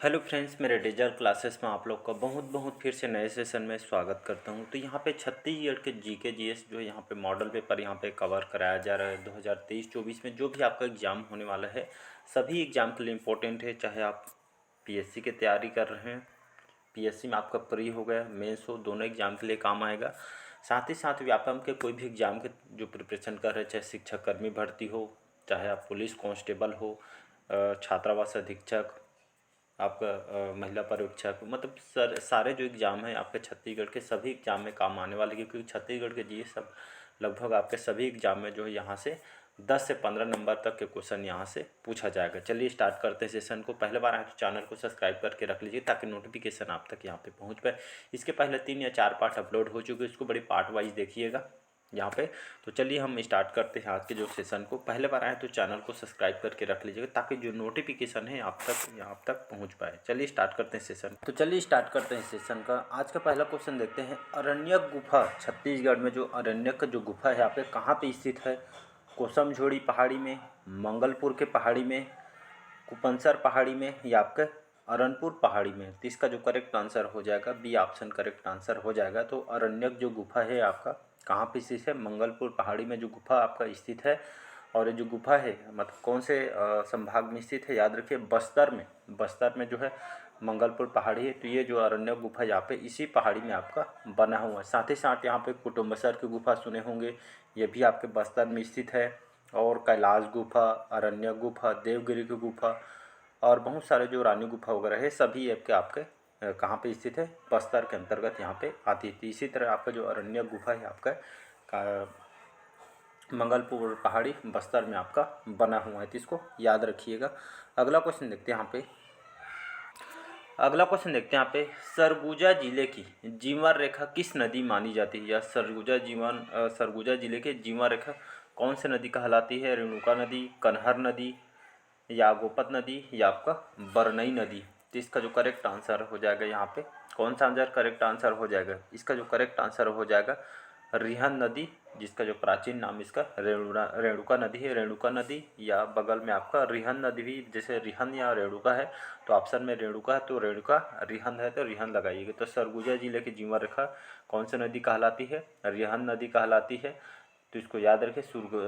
Hello friends, मेरे digital classes में आप लोग का बहुत बहुत फिर से नए सेशन में स्वागत करता हूं। तो यहाँ पे छत्तीसगढ़ के जीके जीएस जो है यहाँ पे मॉडल पेपर यहाँ पे कवर कराया जा रहा है 2023-24 में। जो भी आपका एग्ज़ाम होने वाला है सभी एग्ज़ाम के लिए इम्पोर्टेंट है। चाहे आप पीएससी की तैयारी कर रहे हैं, पीएससी में आपका प्री हो गया, मेंस हो, दोनों एग्ज़ाम के लिए काम आएगा। साथ ही साथ व्यापम के कोई भी एग्ज़ाम के जो प्रिपरेशन कर रहे हैं, चाहे शिक्षक कर्मी भर्ती हो, चाहे आप पुलिस कांस्टेबल हो, छात्रावास अधीक्षक, आपका महिला पर्यवेक्षक, मतलब सारे जो एग्ज़ाम हैं आपके छत्तीसगढ़ के सभी एग्ज़ाम में काम आने वाले, क्योंकि छत्तीसगढ़ के जी सब लगभग आपके सभी एग्ज़ाम में जो है यहाँ से 10 से 15 नंबर तक के क्वेश्चन यहाँ से पूछा जाएगा। चलिए स्टार्ट करते हैं सेशन को। पहले बार आए तो चैनल को सब्सक्राइब करके रख लीजिए ताकि नोटिफिकेशन आप तक यहाँ पे पहुँच पाए। इसके पहले 3 या 4 पार्ट अपलोड हो चुके हैं, इसको बड़ी पार्ट वाइज देखिएगा यहाँ पे। तो चलिए हम स्टार्ट करते हैं आज के जो सेशन को। पहले बार आए तो चैनल को सब्सक्राइब करके रख लीजिएगा ताकि जो नोटिफिकेशन है आप तक पहुँच पाए। चलिए स्टार्ट करते हैं सेशन। तो चलिए स्टार्ट करते हैं सेशन का। आज का पहला क्वेश्चन देखते हैं। अरण्यक गुफा छत्तीसगढ़ में जो अरण्यक जो गुफा है यहाँ पे कहाँ पे स्थित है? कोसमझोड़ी पहाड़ी में, मंगलपुर के पहाड़ी में, कुपनसर पहाड़ी में या आपके अरनपुर पहाड़ी में। तो इसका जो करेक्ट आंसर हो जाएगा बी ऑप्शन करेक्ट आंसर हो जाएगा। तो अरण्यक जो गुफा है आपका कहाँ पे स्थित है? मंगलपुर पहाड़ी में जो गुफा आपका स्थित है। और ये जो गुफा है मतलब कौन से संभाग में स्थित है? याद रखिए बस्तर में जो है मंगलपुर पहाड़ी है। तो ये जो अरण्यक गुफा यहाँ पे इसी पहाड़ी में आपका बना हुआ है। साथ ही साथ यहाँ पे कुटुम्बसर की गुफा सुने होंगे, ये भी आपके बस्तर में स्थित है। और कैलाश गुफा, अरण्यक गुफा, देवगिरी की गुफा और बहुत सारे जो रानी गुफा वगैरह है सभी आपके कहाँ पे स्थित है? बस्तर के अंतर्गत यहाँ पे आती है। इसी तरह आपका जो अरण्यक गुफा है आपका मंगलपुर पहाड़ी बस्तर में आपका बना हुआ है। तो इसको याद रखिएगा। अगला क्वेश्चन देखते हैं यहाँ पे। अगला क्वेश्चन देखते हैं यहाँ पे। सरगुजा जिले की जीवन रेखा किस नदी मानी जाती है? या सरगुजा जिले के जीवन रेखा कौन से नदी कहलाती है? रेणुका नदी, कन्हर नदी या गोपत नदी या आपका बरनई नदी। तो इसका जो करेक्ट आंसर हो जाएगा यहाँ पे कौन सा आंसर करेक्ट आंसर हो जाएगा? इसका जो करेक्ट आंसर हो जाएगा रिहन नदी, जिसका जो प्राचीन नाम इसका रेणुका नदी है। रेणुका नदी या बगल में आपका रिहन नदी भी, जैसे रिहन या रेणुका है तो ऑप्शन में रेणुका है तो रेणुका, रिहन है तो रिहन लगाइएगा। तो सरगुजा जिले की जीवन रेखा कौन सी नदी कहलाती है? रिहन नदी कहलाती है। तो इसको याद रखिए,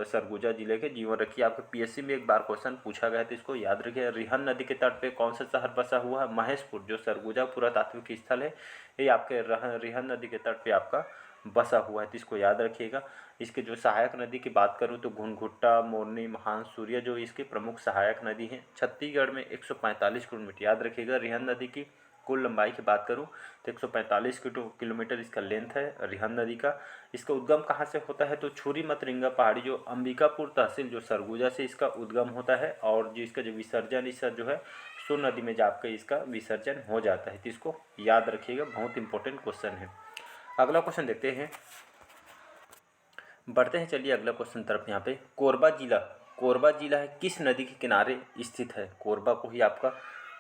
सरगुजा जिले के जीवन रखिए। आपके पीएससी में एक बार क्वेश्चन पूछा गया तो इसको याद रखिए। रिहन नदी के तट पे कौन सा शहर बसा हुआ है? महेशपुर। जो सरगुजा पुरातात्विक स्थल है ये आपके रिहन नदी के तट पे आपका बसा हुआ है। तो इसको याद रखिएगा। इसके जो सहायक नदी की बात करूँ तो घुनघुट्टा, मोरनी, महान सूर्य जो इसकी प्रमुख सहायक नदी है। छत्तीसगढ़ में 145 किलोमीटर, याद रखिएगा। रिहन नदी की कुल लंबाई की बात करूँ तो 145 किलोमीटर इसका लेंथ है रिहन नदी का। इसका उद्गम कहाँ से होता है? तो छुरी मतरिंगा पहाड़ी जो अंबिकापुर तहसील जो सरगुजा से इसका उद्गम होता है। और जो इसका जो विसर्जन इसका जो है सोन नदी में जाकर इसका विसर्जन हो जाता है। तो इसको याद रखिएगा, बहुत इंपॉर्टेंट क्वेश्चन है। अगला क्वेश्चन देखते हैं, बढ़ते हैं। चलिए अगला क्वेश्चन तरफ। यहाँ पे कोरबा जिला है किस नदी के किनारे स्थित है? कोरबा को ही आपका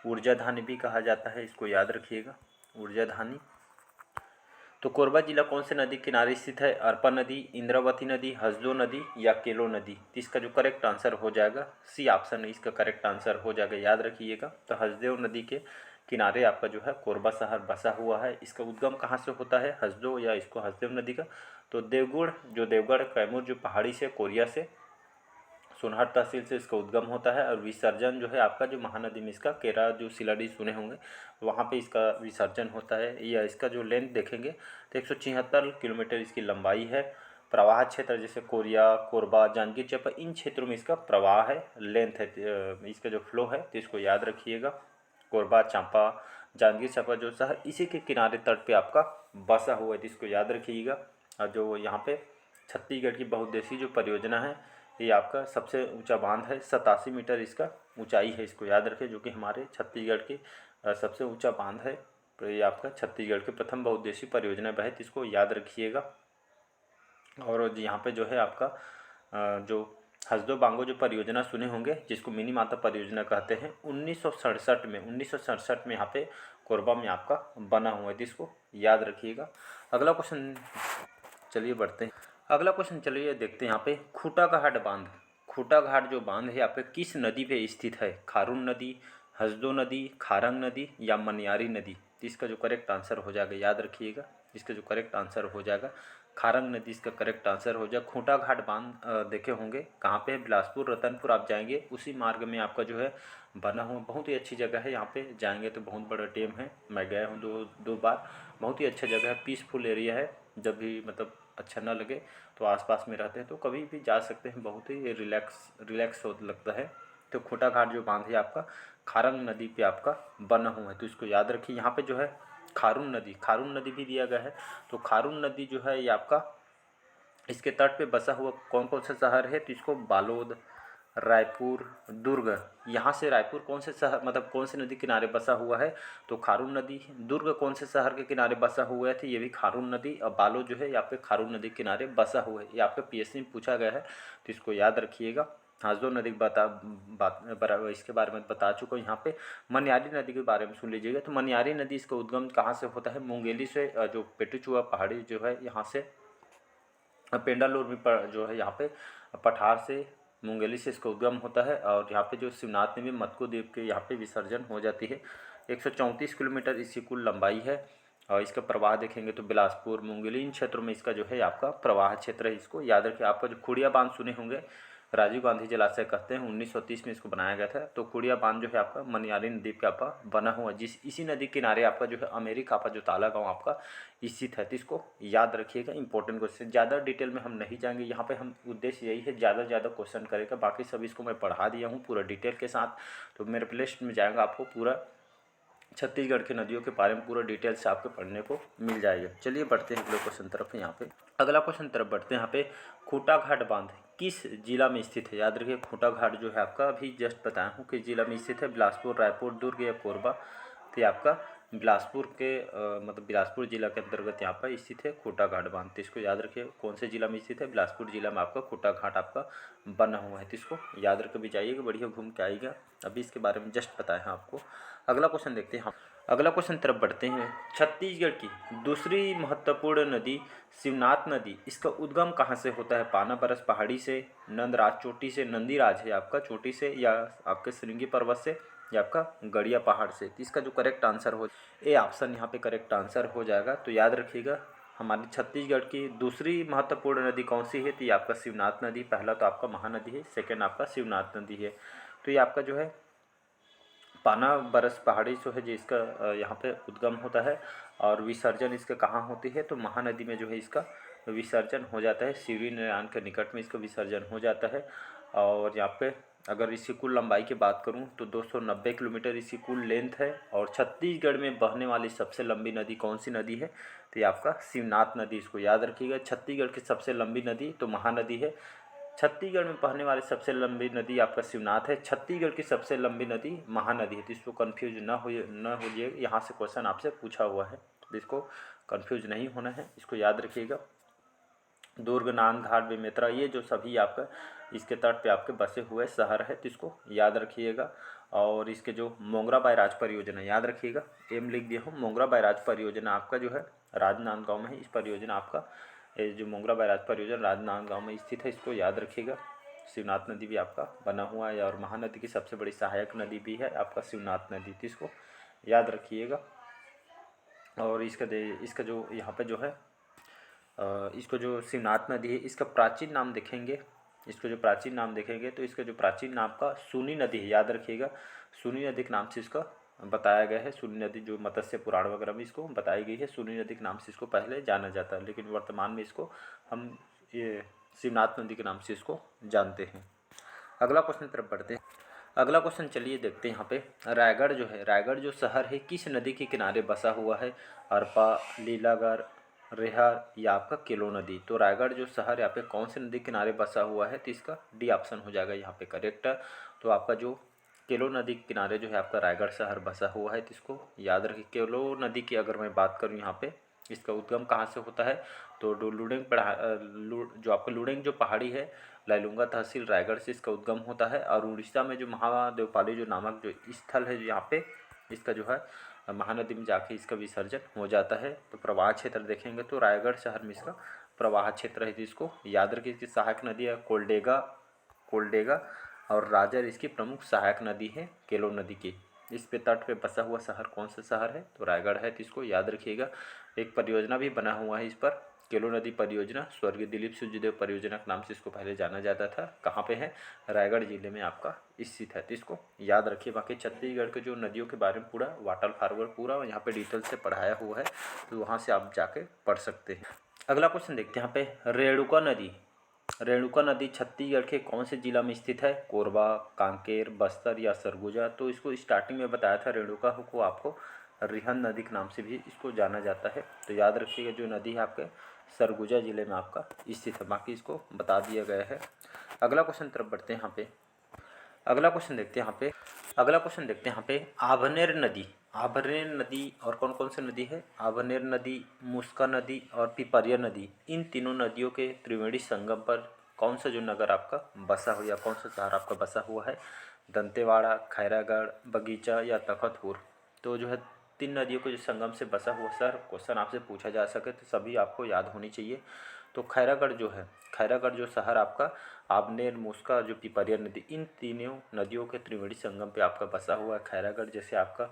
ऊर्जाधानी भी कहा जाता है, इसको याद रखिएगा, ऊर्जाधानी। तो कोरबा जिला कौन से नदी किनारे स्थित है? अरपा नदी, इंद्रावती नदी, हसदो नदी या केलो नदी। तो इसका जो करेक्ट आंसर हो जाएगा सी ऑप्शन इसका करेक्ट आंसर हो जाएगा, याद रखिएगा। तो हसदेव नदी के किनारे आपका जो है कोरबा शहर बसा हुआ है। इसका उद्गम कहाँ से होता है? हसदो या इसको हसदेव नदी का। तो देवगढ़ कैमूर जो पहाड़ी से, कोरिया से, सोनहर तहसील से इसका उद्गम होता है। और विसर्जन जो है आपका जो महानदी में इसका केरा जो सिलाडी सुने होंगे वहाँ पे इसका विसर्जन होता है। या इसका जो लेंथ देखेंगे तो 176 किलोमीटर इसकी लंबाई है। प्रवाह क्षेत्र जैसे कोरिया, कोरबा, जांजगीर चांपा इन क्षेत्रों में इसका प्रवाह है, लेंथ है, इसका जो फ्लो है तो इसको याद रखिएगा। कोरबा, चांपा, जांजगीर चांपा जो शहर इसी के किनारे तट पे आपका बसा हुआ है, तो इसको याद रखिएगा। और जो यहाँ पे छत्तीसगढ़ की बहुउद्देशीय जो परियोजना है ये आपका सबसे ऊंचा बांध है, 87 मीटर इसका ऊंचाई है, इसको याद रखें, जो कि हमारे छत्तीसगढ़ की सबसे ऊंचा बांध है। तो ये आपका छत्तीसगढ़ के प्रथम बहुउद्देशीय परियोजना है, तो इसको याद रखिएगा। और यहाँ पे जो है आपका जो हसदो बांगो जो परियोजना सुने होंगे जिसको मिनी माता परियोजना कहते हैं, 1967 में यहाँ पे कोरबा में आपका बना हुआ है, इसको याद रखिएगा। अगला क्वेश्चन चलिए बढ़ते हैं। अगला क्वेश्चन चलिए देखते हैं यहाँ पे। खूटा घाट जो बांध है आपके किस नदी पे स्थित है? खारून नदी, हसदो नदी, खारंग नदी या मनियारी नदी। तो इसका जो करेक्ट आंसर हो जाएगा, याद रखिएगा, इसका जो करेक्ट आंसर हो जाएगा खारंग नदी इसका करेक्ट आंसर हो जाएगा। खूंटा घाट बांध देखे होंगे कहाँ पे है, बिलासपुर रतनपुर आप जाएंगे उसी मार्ग में आपका जो है बना हुआ, बहुत ही अच्छी जगह है। यहाँ पे जाएंगे तो बहुत बड़ा डैम है, मैं गया हूँ दो बार, बहुत ही अच्छा जगह है, पीसफुल एरिया है। जब भी मतलब अच्छा ना लगे तो आसपास में रहते हैं तो कभी भी जा सकते हैं, बहुत ही रिलैक्स हो लगता है। तो खूंटा घाट जो बांध है आपका खारंग नदी पे आपका बना हुआ है, तो इसको याद रखिए। यहाँ पे जो है खारून नदी भी दिया गया है। तो खारून नदी जो है ये आपका इसके तट पे बसा हुआ कौन कौन सा शहर है, तो इसको बालोद, रायपुर, दुर्ग, यहाँ से रायपुर कौन से शहर मतलब कौन से नदी किनारे बसा हुआ है, तो खारून नदी। दुर्ग कौन से शहर के किनारे बसा हुआ है, तो ये भी खारून नदी। और बालोद जो है यहाँ पे खारून नदी किनारे बसा हुआ है, ये आपके पीएससी में पूछा गया है, तो इसको याद रखिएगा। हासदो नदी इसके बारे में बता चुका हूँ। यहाँ पे मनियारी नदी के बारे में सुन लीजिएगा। तो मनियारी नदी इसका उद्गम कहाँ से होता है, मुंगेली से, जो पेटूचुआ पहाड़ी जो है यहाँ से पेंडालूर भी जो है यहाँ पे पठार से मुंगेली से इसका उद्गम होता है। और यहाँ पे जो शिवनाथ में भी मत्को द्वीप के यहाँ पे विसर्जन हो जाती है। 134 किलोमीटर इसकी कुल लंबाई है। और इसका प्रवाह देखेंगे तो बिलासपुर मुंगेली इन क्षेत्रों में इसका जो है आपका प्रवाह क्षेत्र है। इसको याद रखिए। आपका जो खुड़िया बांध सुने होंगे, राजीव गांधी जलाशय कहते हैं, 1930 में इसको बनाया गया था। तो खुड़िया बांध जो है आपका मनियारी नदी पे आपका बना हुआ, इसी नदी किनारे आपका जो है अमेरिका का जो ताला गाँव आपका स्थित है। तो इसको याद रखिएगा, इंपॉर्टेंट क्वेश्चन। ज़्यादा डिटेल में हम नहीं जाएंगे, यहाँ पे हम उद्देश्य यही है ज़्यादा से ज़्यादा क्वेश्चन करेगा। बाकी सब इसको मैं पढ़ा दिया हूँ पूरा डिटेल के साथ। तो मेरे प्लेलिस्ट में जाएगा, आपको पूरा छत्तीसगढ़ की नदियों के बारे में पूरा डिटेल से आपको पढ़ने को मिल जाएगा। चलिए बढ़ते हैं अगले क्वेश्चन तरफ। यहाँ पे अगला क्वेश्चन तरफ बढ़ते हैं। यहाँ पे खूंटा घाट बांध किस जिला में स्थित है, याद रखिए। खूंटा घाट जो है आपका अभी जस्ट बताया हूँ किस जिला में स्थित है, बिलासपुर, रायपुर, दुर्ग या कोरबा। तो ये आपका बिलासपुर के मतलब बिलासपुर जिला के अंतर्गत यहाँ पर स्थित है खूंटा घाट बांध। तो इसको याद रखिए, कौन से जिला में स्थित है, बिलासपुर जिला में आपका खूंटा घाट आपका बना हुआ है। तो इसको याद रख भी जाइएगा, बढ़िया घूम के आएगा। अभी इसके बारे में जस्ट बताया है आपको। अगला क्वेश्चन देखते हैं हम। अगला क्वेश्चन तरफ बढ़ते हैं। छत्तीसगढ़ की दूसरी महत्वपूर्ण नदी शिवनाथ नदी, इसका उद्गम कहाँ से होता है, पाना बरस पहाड़ी से, नंदराज चोटी से, नंदीराज है आपका चोटी से, या आपके श्रृंगी पर्वत से, या आपका गड़िया पहाड़ से। तो इसका जो करेक्ट आंसर हो, ए ऑप्शन यहाँ पे करेक्ट आंसर हो जाएगा। तो याद रखिएगा, हमारी छत्तीसगढ़ की दूसरी महत्वपूर्ण नदी कौन सी है, तो ये आपका शिवनाथ नदी। पहला तो आपका महानदी है, सेकेंड आपका शिवनाथ नदी है। तो ये आपका जो है पाना बरस पहाड़ी जो है जिसका यहाँ पे उद्गम होता है। और विसर्जन इसका कहाँ होती है, तो महानदी में जो है इसका विसर्जन हो जाता है। शिवरी नारायण के निकट में इसका विसर्जन हो जाता है। और यहाँ पे अगर इसकी कुल लंबाई की बात करूँ तो 290 किलोमीटर इसकी कुल लेंथ है। और छत्तीसगढ़ में बहने वाली सबसे लंबी नदी कौन सी नदी है, तो ये आपका शिवनाथ नदी। इसको याद रखिएगा। छत्तीसगढ़ की सबसे लंबी नदी तो महानदी है, छत्तीसगढ़ में बहने वाली सबसे लंबी नदी आपका शिवनाथ है, छत्तीसगढ़ की सबसे लंबी नदी महानदी है। तो इसको कन्फ्यूज ना होइए, यहाँ से क्वेश्चन आपसे पूछा हुआ है, तो इसको कन्फ्यूज नहीं होना है, इसको याद रखिएगा। दुर्ग, नांदघाट, बेमेतरा, ये जो सभी आपका इसके तट पे आपके बसे हुए शहर है, तो इसको याद रखिएगा। और इसके जो मोंगरा बैराज परियोजना याद रखिएगा, एम लिख दिया हूँ। मोंगरा बैराज परियोजना आपका जो है राजनांदगांव में है। इस परियोजना आपका जो मोंगरा बैराज परियोजना राजनांदगांव में स्थित है, इसको याद रखिएगा। शिवनाथ नदी भी आपका बना हुआ है। और महानदी की सबसे बड़ी सहायक नदी भी है आपका शिवनाथ नदी, तो इसको याद रखिएगा। और इसका जो यहाँ पे जो है इसको जो शिवनाथ नदी है, इसका प्राचीन नाम देखेंगे, इसको जो प्राचीन नाम देखेंगे तो इसका जो प्राचीन नाम का सूनी नदी है, याद रखिएगा। सूनी नदी के नाम से इसका बताया गया है। सूनी नदी जो मत्स्य पुराण वगैरह में इसको बताई गई है, सूनी नदी के नाम से इसको पहले जाना जाता है, लेकिन वर्तमान में इसको हम ये शिवनाथ नदी के नाम से इसको जानते हैं। अगला क्वेश्चन तरफ बढ़ते हैं। अगला क्वेश्चन चलिए देखते हैं। यहाँ पे रायगढ़ जो है, रायगढ़ जो शहर है किस नदी के किनारे बसा हुआ है, अरपा, लीलागढ़, रेहा या आपका केलो नदी। तो रायगढ़ जो शहर यहाँ पे कौन से नदी किनारे बसा हुआ है, तो इसका डी ऑप्शन हो जाएगा यहाँ पे करेक्ट। तो आपका जो केलो नदी के किनारे जो है आपका रायगढ़ शहर बसा हुआ है, तो इसको याद रखिए। केलो नदी की अगर मैं बात करूँ यहाँ पे, इसका उद्गम कहाँ से होता है, तो लुडेंग जो आपका लुडेंग जो पहाड़ी है, लाइलुंगा तहसील रायगढ़ से इसका उद्गम होता है। और उड़ीसा में जो महादेवपाली जो नामक जो स्थल है, यहाँ पे इसका जो है महानदी में जाके इसका विसर्जन हो जाता है। तो प्रवाह क्षेत्र देखेंगे तो रायगढ़ शहर में इसका प्रवाह क्षेत्र है, तो इसको याद रखिए। इसकी सहायक नदी है कोल्डेगा, और राजर इसकी प्रमुख सहायक नदी है केलो नदी की। इस पे तट पे बसा हुआ शहर कौन सा शहर है? तो रायगढ़ है, तो इसको याद रखिएगा। एक परियोजना भी बना हुआ है इस पर, केलो नदी परियोजना, स्वर्गीय दिलीप सूर्यदेव परियोजना के नाम से इसको पहले जाना जाता था। कहाँ पे है? रायगढ़ जिले में आपका स्थित है, तो इसको याद रखिए। बाकी छत्तीसगढ़ के जो नदियों के बारे में पूरा वाटर फॉरवर्ड पूरा यहाँ पे डिटेल से पढ़ाया हुआ है, तो वहाँ से आप जाके पढ़ सकते हैं। अगला क्वेश्चन देखते हैं यहाँ पे, रेणुका नदी। रेणुका नदी छत्तीसगढ़ के कौन से जिला में स्थित है? कोरबा, कांकेर, बस्तर या सरगुजा? तो इसको स्टार्टिंग में बताया था, रेणुका को आपको रिहंद नदी के नाम से भी इसको जाना जाता है। तो याद रखिएगा, जो नदी है आपके सरगुजा जिले में आपका स्थित है। बाकी इसको बता दिया गया है। अगला क्वेश्चन तरफ बढ़ते हैं यहाँ पे। अगला क्वेश्चन देखते हैं यहाँ पे, आभनेर नदी। आभनेर नदी और कौन कौन सी नदी है? आभनेर नदी, मुस्का नदी और पिपरिया नदी। इन तीनों नदियों के त्रिवेणी संगम पर कौन सा जो नगर आपका बसा हुआ या कौन सा शहर आपका बसा हुआ है? दंतेवाड़ा, खैरागढ़, बगीचा या तखतपुर? तो जो है तीन नदियों के जो संगम से बसा हुआ शहर क्वेश्चन आपसे पूछा जा सके तो सभी आपको याद होनी चाहिए। तो खैरागढ़ जो है, खैरागढ़ जो शहर आपका आबनेर, मुस्का, जो पिपरिया नदी, इन तीनों नदियों के त्रिवेणी संगम पे आपका बसा हुआ है खैरागढ़। जैसे आपका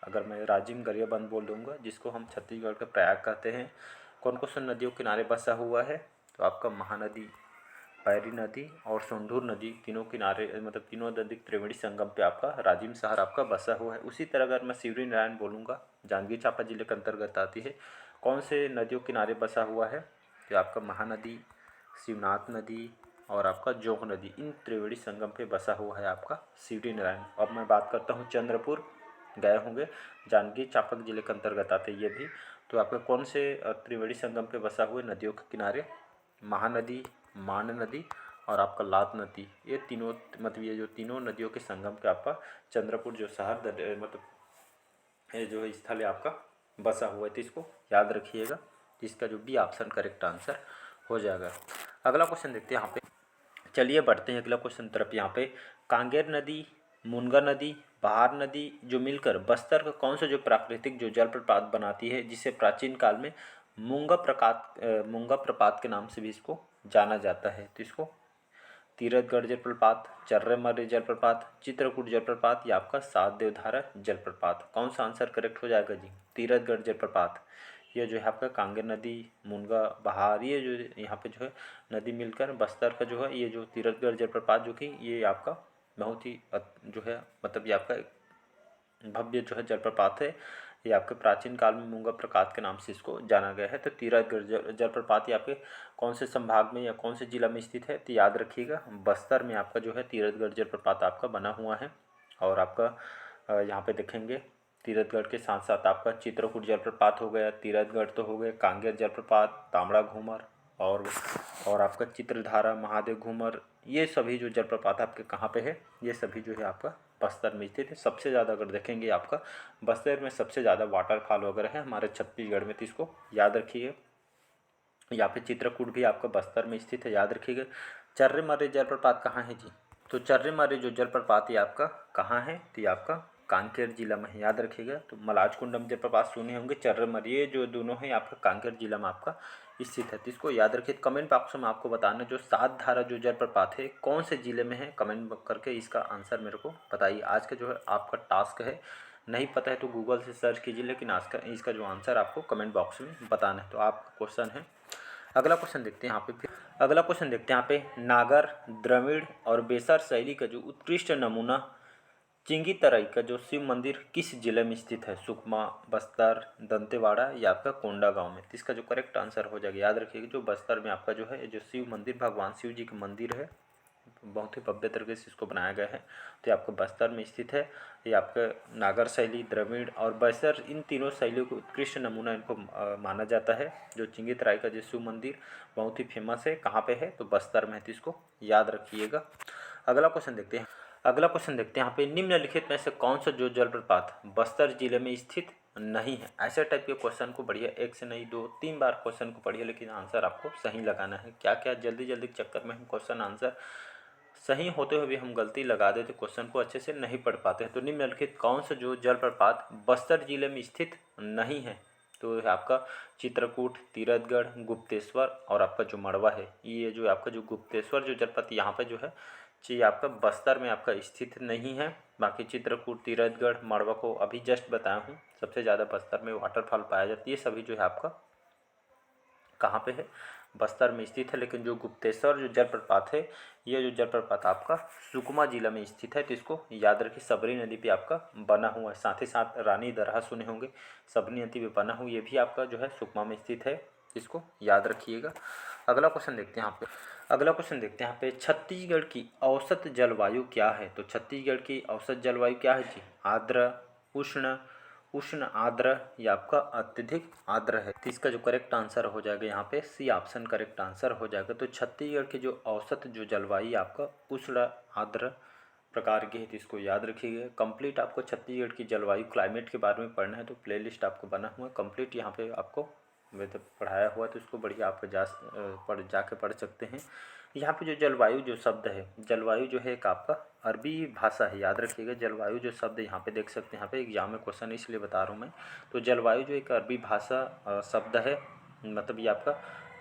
अगर मैं राजिम गरियाबंद बोल दूँगा, जिसको हम छत्तीसगढ़ का प्रयाग कहते हैं, कौन कौन सी नदियों के किनारे बसा हुआ है? तो आपका महानदी, पैरी नदी और सोंढूर नदी, तीनों किनारे मतलब तीनों नदी त्रिवेणी संगम पे आपका राजिम शहर आपका बसा हुआ है। उसी तरह अगर मैं शिवरी नारायण बोलूँगा, जांजगीर चांपा जिले के अंतर्गत आती है, कौन से नदियों किनारे बसा हुआ है? तो आपका महानदी, शिवनाथ नदी और आपका जोंक नदी, इन त्रिवेणी संगम पे बसा हुआ है आपका शिवरी नारायण। अब मैं बात करता हूँ चंद्रपुर, गए होंगे, जांजगीर चांपा जिले के अंतर्गत आते हैं ये भी। तो आपका कौन से त्रिवेणी संगम पे बसा हुए नदियों के किनारे? महानदी, मान नदी और आपका लात नदी, ये तीनों मतलब ये जो तीनों नदियों के संगम पे आपका चंद्रपुर जो शहर मतलब ये जो स्थल है आपका बसा हुआ है। तो इसको याद रखिएगा, जिसका जो बी ऑप्शन करेक्ट आंसर हो जाएगा। अगला क्वेश्चन देखते हैं यहाँ पे। चलिए बढ़ते हैं अगला क्वेश्चन तरफ। यहाँ पे कांगेर नदी, मुनगा नदी, बहार नदी जो मिलकर बस्तर का कौन सा जो प्राकृतिक जो जलप्रपात बनाती है, जिसे प्राचीन काल में मूंगा प्रपात के नाम से भी इसको जाना जाता है? तो इसको तीरथगढ़ जलप्रपात, चर्रेमर्री जलप्रपात, चित्रकूट जलप्रपात या आपका सात देवधारा जलप्रपात? कौन सा आंसर करेक्ट हो जाएगा जी? तीरथगढ़ जलप्रपात। ये जो है आपका कांगेर नदी, मुनगा, बहार, ये जो यहाँ पे जो है नदी मिलकर बस्तर का जो है ये जो तीरथगढ़ जलप्रपात, जो कि ये आपका बहुत ही जो है मतलब ये आपका भव्य जो है जलप्रपात है। ये आपके प्राचीन काल में मूंगा प्रपात के नाम से इसको जाना गया है। तो तीरथगढ़ जलप्रपात ये आपके कौन से संभाग में या कौन से जिला में स्थित है? तो याद रखिएगा, बस्तर में आपका जो है तीरथगढ़ जलप्रपात आपका बना हुआ है। और आपका यहाँ पे देखेंगे तीरथगढ़ के साथ साथ आपका चित्रकूट जलप्रपात हो गया, तीरथगढ़ तो हो गए, कांगेर जलप्रपात, तांबड़ा घूमर और आपका चित्रधारा, महादेव घूमर, ये सभी जो जलप्रपात आपके कहाँ पे है? ये सभी जो है आपका बस्तर में स्थित है। सबसे ज़्यादा अगर देखेंगे आपका बस्तर में सबसे ज़्यादा वाटरफॉल वगैरह है हमारे छत्तीसगढ़ में, तो इसको याद रखिए। यहाँ पे चित्रकूट भी आपका बस्तर में स्थित है, याद रखिएगा। चर्रेमर्री जलप्रपात कहाँ है जी? तो चर्रेमर्री जो जलप्रपात ये आपका कहाँ है? तो ये आपका कांकेर जिला में है, याद रखिएगा। तो मलाजकुंडम जलप्रपात सुने होंगे, चर्रेमर्री, ये जो दोनों हैं आपका कांकेर जिला में आपका स्थित है। तो इसको याद रखिए। कमेंट बॉक्स में आपको बताना जो सात धारा जो जलप्रपात है कौन से जिले में है, कमेंट करके इसका आंसर मेरे को बताइए। आज का जो है आपका टास्क है, नहीं पता है तो गूगल से सर्च कीजिए, लेकिन आज का इसका जो आंसर आपको कमेंट बॉक्स में बताना है। तो आपका क्वेश्चन है। अगला क्वेश्चन देखते हैं यहाँ पे। फिर अगला क्वेश्चन देखते हैं यहाँ पे, नागर, द्रविड़ और बेसर शैली का जो उत्कृष्ट नमूना चिंगीतराई का जो शिव मंदिर किस जिले में स्थित है? सुकमा, बस्तर, दंतेवाड़ा या आपका कोंडा गांव में? तो इसका जो करेक्ट आंसर हो जाएगा, याद रखिएगा, जो बस्तर में आपका जो है जो शिव मंदिर, भगवान शिव जी का मंदिर है, बहुत ही भव्य तरीके से इसको बनाया गया है। तो ये आपका बस्तर में स्थित है। ये आपका नागर शैली, द्रविड़ और बेसर, इन तीनों शैलियों को उत्कृष्ट नमूना इनको माना जाता है। जो चिंगीतराई का जो शिव मंदिर बहुत ही फेमस है, कहाँ पे है? तो बस्तर में है, तो इसको याद रखिएगा। अगला क्वेश्चन देखते हैं। अगला क्वेश्चन देखते हैं यहाँ पे, निम्नलिखित में से कौन सा जो जलप्रपात बस्तर जिले में स्थित नहीं है? ऐसे टाइप के क्वेश्चन को पढ़िए, एक से नहीं दो तीन बार क्वेश्चन को पढ़िए, लेकिन आंसर आपको सही लगाना है। क्या क्या जल्दी जल्दी के चक्कर में हम क्वेश्चन आंसर सही होते हुए भी हम गलती लगा देते, क्वेश्चन को अच्छे से नहीं पढ़ पाते हैं। तो निम्नलिखित कौन सा जो जलप्रपात बस्तर जिले में स्थित नहीं है? तो है आपका चित्रकूट, तीरथगढ़, गुप्तेश्वर और आपका जो मड़वा है। ये जो आपका जो गुप्तेश्वर जो जलप्रपात यहाँ पे जो है, ये आपका बस्तर में आपका स्थित नहीं है। बाकी चित्रकूट, तीरथगढ़, माड़वा को अभी जस्ट बताया हूँ। सबसे ज़्यादा बस्तर में वाटरफॉल पाया जाता है। ये सभी जो है आपका कहाँ पे है, बस्तर में स्थित है। लेकिन जो गुप्तेश्वर जो जलप्रपात है, ये जो जलप्रपात आपका सुकमा जिला में स्थित है। तो इसको याद रखिए, सबरी नदी पे आपका बना हुआ है। साथ ही साथ रानी दरहा सुने होंगे, सबरी नदी पे बना हुआ, ये भी आपका जो है सुकमा में स्थित है। इसको याद रखिएगा। अगला क्वेश्चन देखते हैं यहाँ पे। अगला क्वेश्चन देखते हैं यहाँ पे, छत्तीसगढ़ की औसत जलवायु क्या है। तो छत्तीसगढ़ की औसत जलवायु क्या है जी, आर्द्र, उष्ण, उष्ण आर्द्र या आपका अत्यधिक आर्द्र है। तो इसका जो करेक्ट आंसर हो जाएगा यहाँ पे सी ऑप्शन करेक्ट आंसर हो जाएगा। तो छत्तीसगढ़ की जो औसत जो जलवायु आपका उष्ण आर्द्र प्रकार की है, तो इसको याद रखिएगा। कंप्लीट आपको छत्तीसगढ़ की जलवायु क्लाइमेट के बारे में पढ़ना है तो प्लेलिस्ट आपको बना हुआ है कंप्लीट, यहाँ पे आपको मतलब पढ़ाया हुआ है, तो इसको बढ़िया आप जाके पढ़ सकते हैं। यहाँ पे जो जलवायु जो शब्द है, जलवायु जो है एक आपका अरबी भाषा है, याद रखिएगा। जलवायु जो शब्द यहाँ पे देख सकते हैं, यहाँ पे एग्जाम में क्वेश्चन इसलिए बता रहा हूँ मैं। तो जलवायु जो एक अरबी भाषा शब्द है, मतलब ये आपका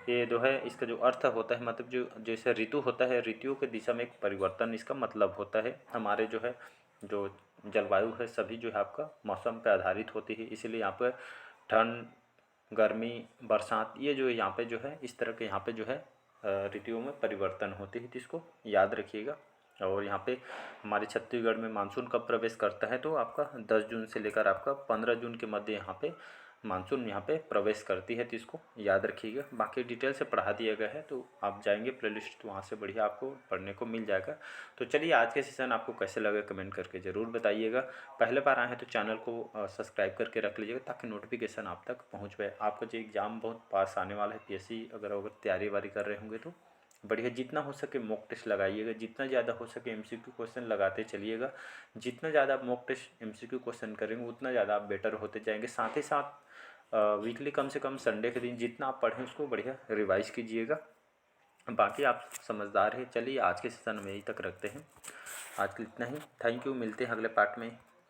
ये जो है इसका जो अर्थ होता है, मतलब जो जैसे ऋतु होता है, ऋतुओं के दिशा में एक परिवर्तन इसका मतलब होता है। हमारे जो है जो जलवायु है सभी जो है आपका मौसम पर आधारित होती है, इसीलिए यहाँ पर ठंड, गर्मी, बरसात, ये जो यहाँ पे जो है इस तरह के यहाँ पे जो है ऋतुओं में परिवर्तन होते हैं। तो इसको याद रखिएगा। और यहाँ पे हमारे छत्तीसगढ़ में मानसून कब प्रवेश करता है, तो आपका 10 जून से लेकर आपका 15 जून के मध्य यहाँ पे मानसून यहाँ पे प्रवेश करती है। तो इसको याद रखिएगा। बाकी डिटेल से पढ़ा दिया गया है, तो आप जाएंगे प्लेलिस्ट तो वहाँ से बढ़िया आपको पढ़ने को मिल जाएगा। तो चलिए, आज के सेशन आपको कैसे लगे कमेंट करके ज़रूर बताइएगा। पहले बार आए हैं तो चैनल को सब्सक्राइब करके रख लीजिएगा ताकि नोटिफिकेशन आप तक पहुँच पाए। आपका जो एग्ज़ाम बहुत पास आने वाला है, पीएससी अगर तैयारी वारी कर रहे होंगे तो बढ़िया जितना हो सके मॉक टेस्ट लगाइएगा, जितना ज़्यादा हो सके एमसीक्यू क्वेश्चन लगाते चलिएगा। जितना ज़्यादा आप मॉक टेस्ट एमसीक्यू क्वेश्चन करेंगे उतना ज़्यादा आप बेटर होते जाएंगे। साथ ही साथ वीकली कम से कम संडे के दिन जितना आप पढ़ें उसको बढ़िया रिवाइज कीजिएगा। बाकी आप समझदार हैं। चलिए, आज के सेशन में यहीं तक रखते हैं। आज के लिए इतना ही। थैंक यू, मिलते हैं अगले पार्ट में।